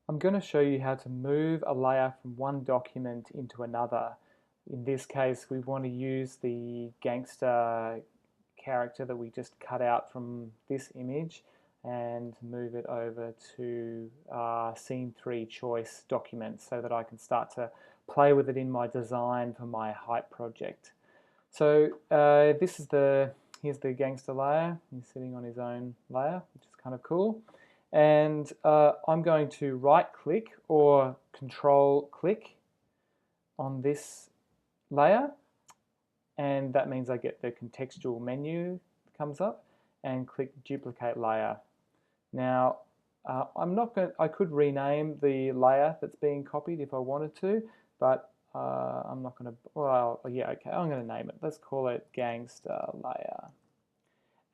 I'm going to show you how to move a layer from one document into another. In this case, we want to use the gangster character that we just cut out from this image and move it over to Scene 3 choice document so that I can start to play with it in my design for my hype project. So here's the gangster layer. He's sitting on his own layer, which is kind of cool. And I'm going to right click or control click on this layer, and that means I get the contextual menu that comes up, and click duplicate layer. Now I could rename the layer that's being copied if I wanted to, but I'm not going to, well, yeah, okay, I'm going to name it. Let's call it gangster layer.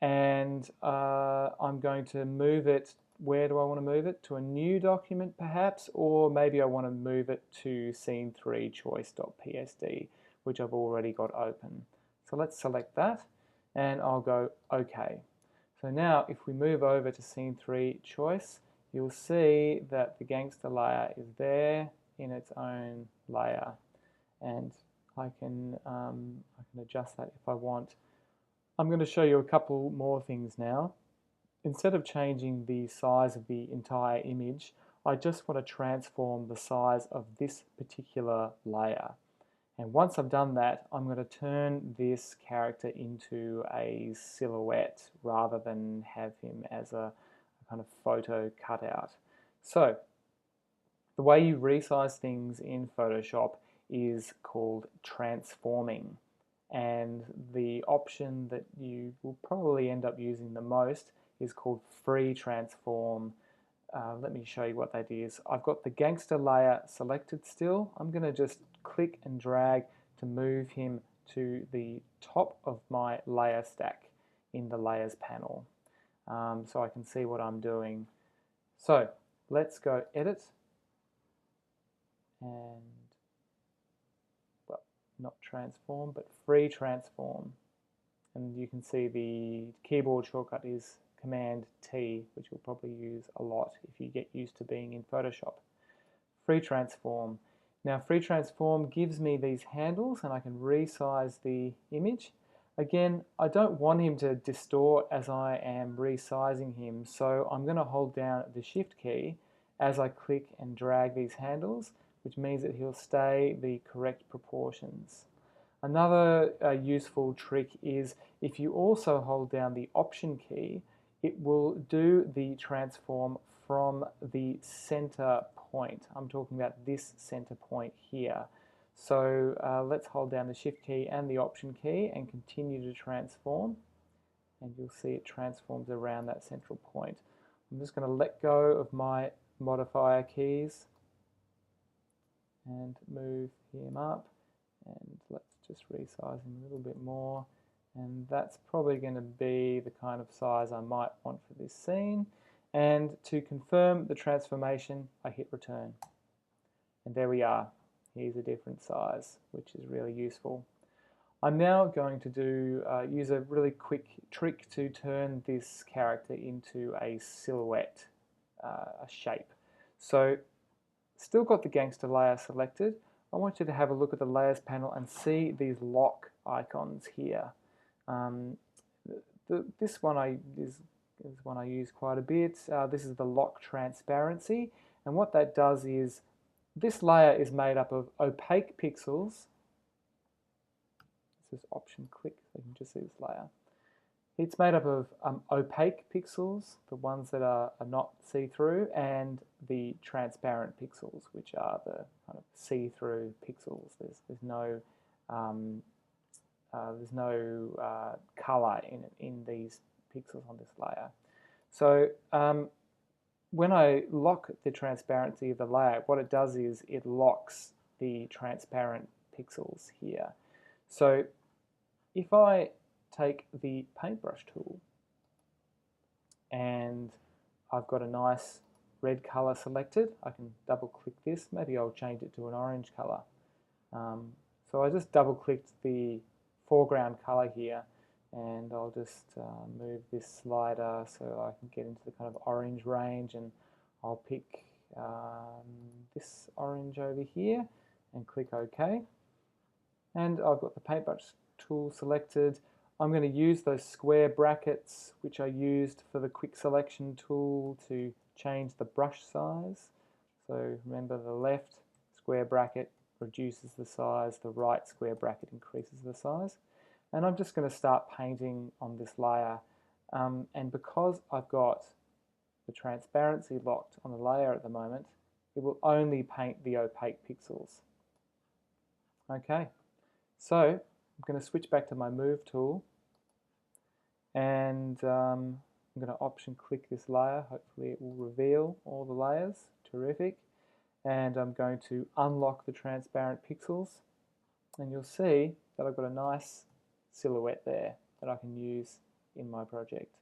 And I'm going to move it. Where do I want to move it? To a new document perhaps, or maybe I want to move it to scene3 choice.psd, which I've already got open. So let's select that and I'll go OK. So now if we move over to scene3 choice, you'll see that the gangster layer is there in its own layer, and I can adjust that if I want. I'm going to show you a couple more things now. Instead of changing the size of the entire image, I just want to transform the size of this particular layer. And once I've done that, I'm going to turn this character into a silhouette rather than have him as a kind of photo cutout. So the way you resize things in Photoshop is called transforming. And the option that you will probably end up using the most is called free transform. Let me show you what that is. I've got the gangster layer selected still. I'm going to just click and drag to move him to the top of my layer stack in the layers panel, so I can see what I'm doing. So let's go edit, and well, not transform, but free transform. And you can see the keyboard shortcut is Command T, which you'll probably use a lot if you get used to being in Photoshop. Free transform. Now free transform gives me these handles and I can resize the image. Again, I don't want him to distort as I am resizing him, so I'm going to hold down the Shift key as I click and drag these handles, which means that he'll stay the correct proportions. Another useful trick is if you also hold down the Option key, it will do the transform from the center point. I'm talking about this center point here. So let's hold down the Shift key and the Option key and continue to transform, and you'll see it transforms around that central point. I'm just going to let go of my modifier keys and move him up, and let's just resize him a little bit more, and that's probably going to be the kind of size I might want for this scene. And to confirm the transformation, I hit return, and there we are. Here's a different size, which is really useful. I'm now going to use a really quick trick to turn this character into a silhouette, a shape. So still got the gangster layer selected. I want you to have a look at the layers panel and see these lock icons here. This one is one I use quite a bit. This is the lock transparency, and what that does is this layer is made up of opaque pixels. This is Option click, so you can just see this layer. It's made up of opaque pixels, the ones that are not see-through, and the transparent pixels, which are the kind of see-through pixels. There's no color in these pixels on this layer. So when I lock the transparency of the layer, what it does is it locks the transparent pixels here. So if I take the paintbrush tool and I've got a nice red color selected, I can double click this. Maybe I'll change it to an orange color. So I just double clicked the foreground color here, and I'll just move this slider so I can get into the kind of orange range, and I'll pick this orange over here and click OK. And I've got the paintbrush tool selected. I'm going to use those square brackets which I used for the quick selection tool to change the brush size. So remember, the left square bracket reduces the size, the right square bracket increases the size. And I'm just going to start painting on this layer. And because I've got the transparency locked on the layer at the moment, it will only paint the opaque pixels. Okay, so I'm going to switch back to my Move tool, and I'm going to option click this layer. Hopefully it will reveal all the layers. Terrific. And I'm going to unlock the transparent pixels, and you'll see that I've got a nice silhouette there that I can use in my project.